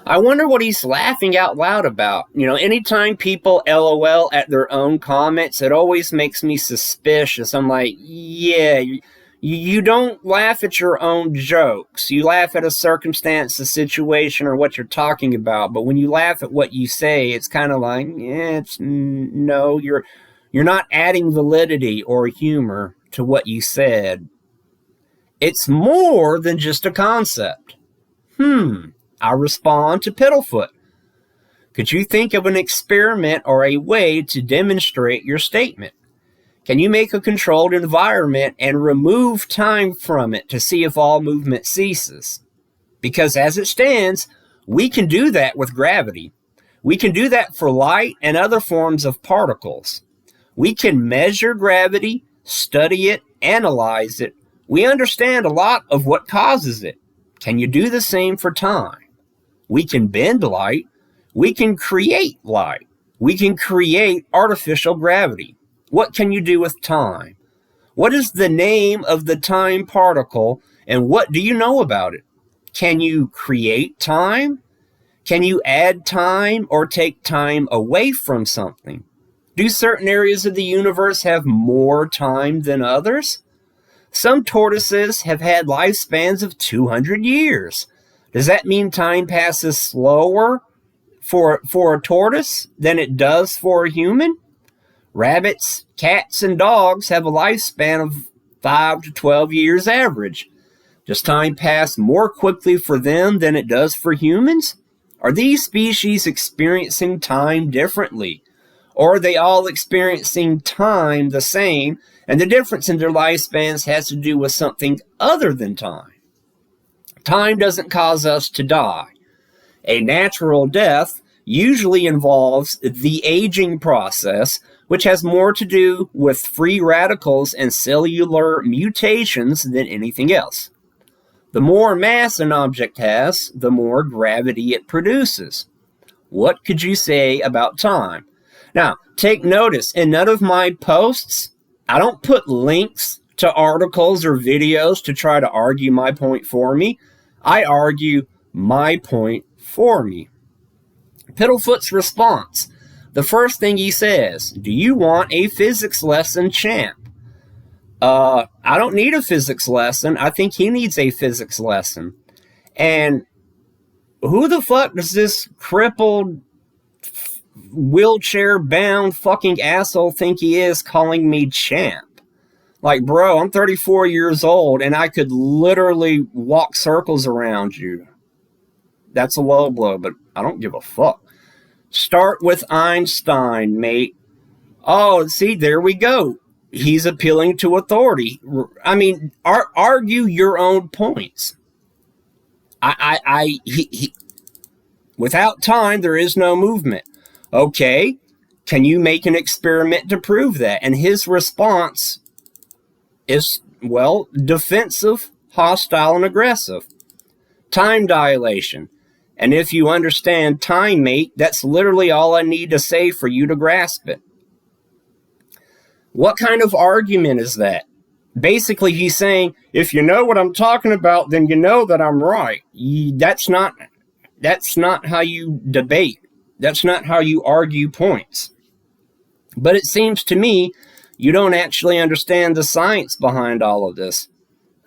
I wonder what he's laughing out loud about. You know, anytime people LOL at their own comments, it always makes me suspicious. I'm like, yeah, you don't laugh at your own jokes. You laugh at a circumstance, a situation, or what you're talking about. But when you laugh at what you say, it's kind of like, yeah, no, you're not adding validity or humor to what you said. It's more than just a concept. I respond to Piddlefoot. Could you think of an experiment or a way to demonstrate your statement? Can you make a controlled environment and remove time from it to see if all movement ceases? Because as it stands, we can do that with gravity. We can do that for light and other forms of particles. We can measure gravity, study it, analyze it. We understand a lot of what causes it. Can you do the same for time? We can bend light. We can create light. We can create artificial gravity. What can you do with time? What is the name of the time particle, and what do you know about it? Can you create time? Can you add time or take time away from something? Do certain areas of the universe have more time than others? Some tortoises have had lifespans of 200 years. Does that mean time passes slower for a tortoise than it does for a human? Rabbits, cats, and dogs have a lifespan of 5 to 12 years average. Does time pass more quickly for them than it does for humans? Are these species experiencing time differently? Or are they all experiencing time the same, and the difference in their lifespans has to do with something other than time? Time doesn't cause us to die. A natural death usually involves the aging process, which has more to do with free radicals and cellular mutations than anything else. The more mass an object has, the more gravity it produces. What could you say about time? Now, take notice, in none of my posts, I don't put links to articles or videos to try to argue my point for me. I argue my point for me. Piddlefoot's response. The first thing he says, do you want a physics lesson, champ? I don't need a physics lesson. I think he needs a physics lesson. And who the fuck does this crippled, wheelchair-bound fucking asshole think he is calling me champ? Like, bro, I'm 34 years old, and I could literally walk circles around you. That's a low blow, but I don't give a fuck. Start with Einstein, mate. Oh, see, there we go. He's appealing to authority. I mean, argue your own points. Without time, there is no movement. Okay, can you make an experiment to prove that? And his response is, well, defensive, hostile, and aggressive. Time dilation. And if you understand time, mate, that's literally all I need to say for you to grasp it. What kind of argument is that? Basically, he's saying, if you know what I'm talking about, then you know that I'm right. That's not how you debate. That's not how you argue points. But it seems to me you don't actually understand the science behind all of this.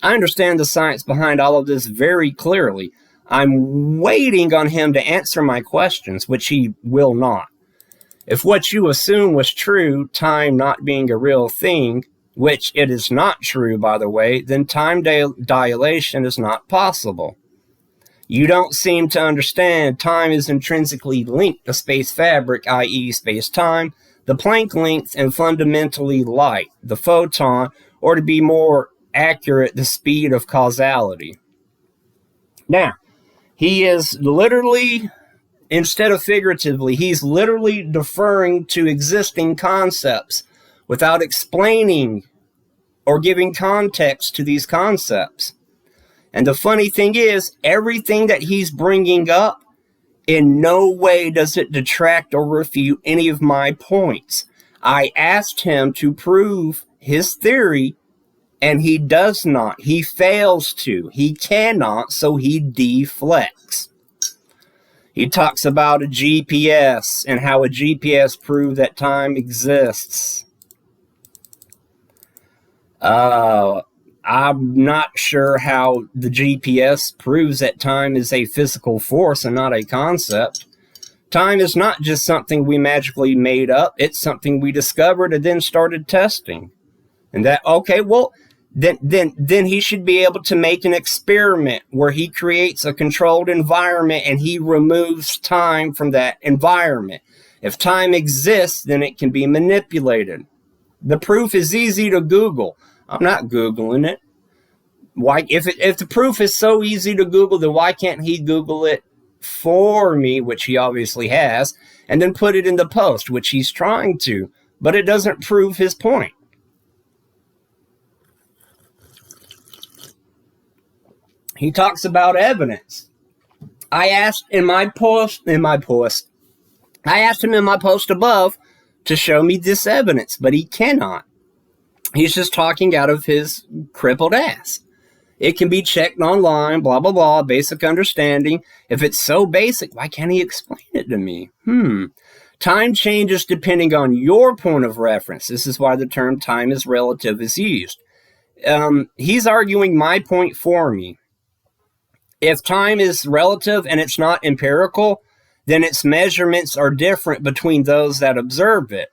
I understand the science behind all of this very clearly. I'm waiting on him to answer my questions, which he will not. If what you assume was true, time not being a real thing, which it is not true, by the way, then time dilation is not possible. You don't seem to understand time is intrinsically linked to space fabric, i.e. space-time, the Planck length, and fundamentally light, the photon, or to be more accurate, the speed of causality. Now, he is literally, instead of figuratively, he's literally deferring to existing concepts without explaining or giving context to these concepts. And the funny thing is, everything that he's bringing up, in no way does it detract or refute any of my points. I asked him to prove his theory, and he does not. He fails to. He cannot, so he deflects. He talks about a GPS and how a GPS proves that time exists. I'm not sure how the GPS proves that time is a physical force and not a concept. Time is not just something we magically made up. It's something we discovered and then started testing. And that, okay, well, then he should be able to make an experiment where he creates a controlled environment and he removes time from that environment. If time exists, then it can be manipulated. The proof is easy to Google. I'm not Googling it. Why, if the proof is so easy to Google, then why can't he Google it for me, which he obviously has, and then put it in the post, which he's trying to, but it doesn't prove his point. He talks about evidence. I asked him in my post above to show me this evidence, but he cannot. He's just talking out of his crippled ass. It can be checked online, blah, blah, blah, basic understanding. If it's so basic, why can't he explain it to me? Time changes depending on your point of reference. This is why the term time is relative is used. He's arguing my point for me. If time is relative and it's not empirical, then its measurements are different between those that observe it.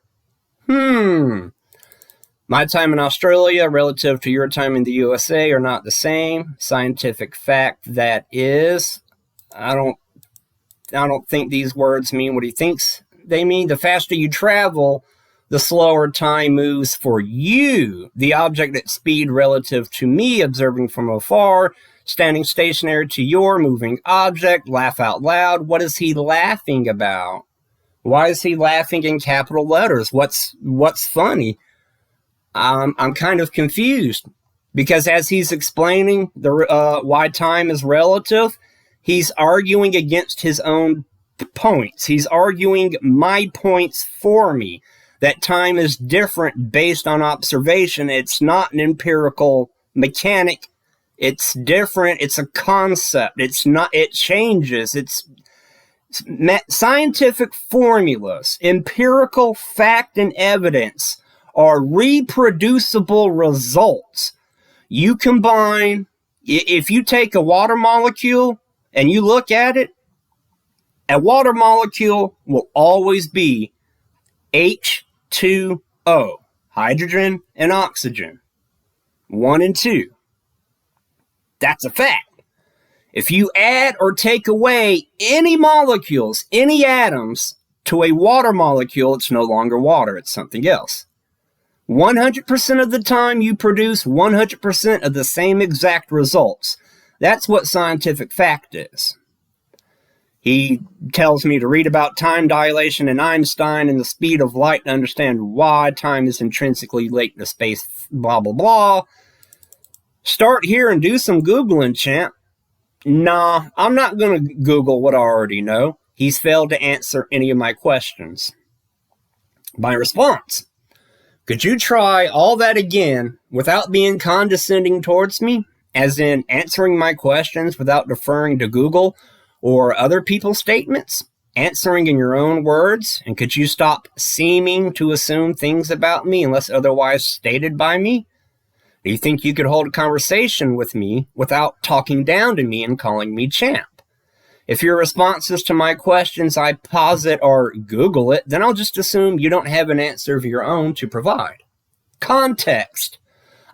My time in Australia relative to your time in the USA are not the same. Scientific fact that is. I don't think these words mean what he thinks they mean. The faster you travel, the slower time moves for you. The object at speed relative to me observing from afar, standing stationary to your moving object. Laugh out loud. What is he laughing about? Why is he laughing in capital letters? What's funny? I'm kind of confused because as he's explaining why time is relative, he's arguing against his own points. He's arguing my points for me, that time is different based on observation. It's not an empirical mechanic. It's different. It's a concept. It changes. It's scientific formulas, empirical fact and evidence are reproducible results. You combine, if you take a water molecule and you look at it, a water molecule will always be H2O, hydrogen and oxygen, 1 and 2. That's a fact. If you add or take away any molecules, any atoms to a water molecule, it's no longer water, it's something else. 100% of the time you produce 100% of the same exact results. That's what scientific fact is. He tells me to read about time dilation and Einstein and the speed of light to understand why time is intrinsically latent to space, blah, blah, blah. Start here and do some Googling, champ. Nah, I'm not going to Google what I already know. He's failed to answer any of my questions. My response: could you try all that again without being condescending towards me? As in answering my questions without deferring to Google or other people's statements? Answering in your own words? And could you stop seeming to assume things about me unless otherwise stated by me? Do you think you could hold a conversation with me without talking down to me and calling me champ? If your responses to my questions I posit or Google it, then I'll just assume you don't have an answer of your own to provide. Context.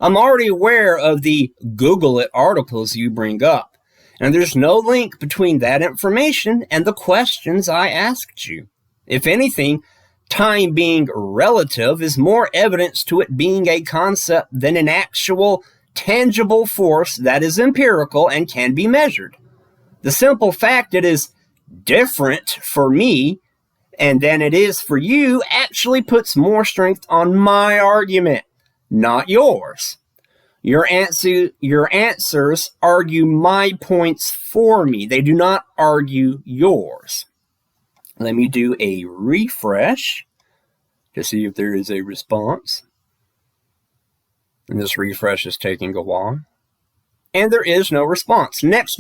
I'm already aware of the Google it articles you bring up, and there's no link between that information and the questions I asked you. If anything, time being relative is more evidence to it being a concept than an actual, tangible force that is empirical and can be measured. The simple fact it is different for me and than it is for you actually puts more strength on my argument, not yours. Your answers argue my points for me. They do not argue yours. Let me do a refresh to see if there is a response. And this refresh is taking a while. And there is no response. Next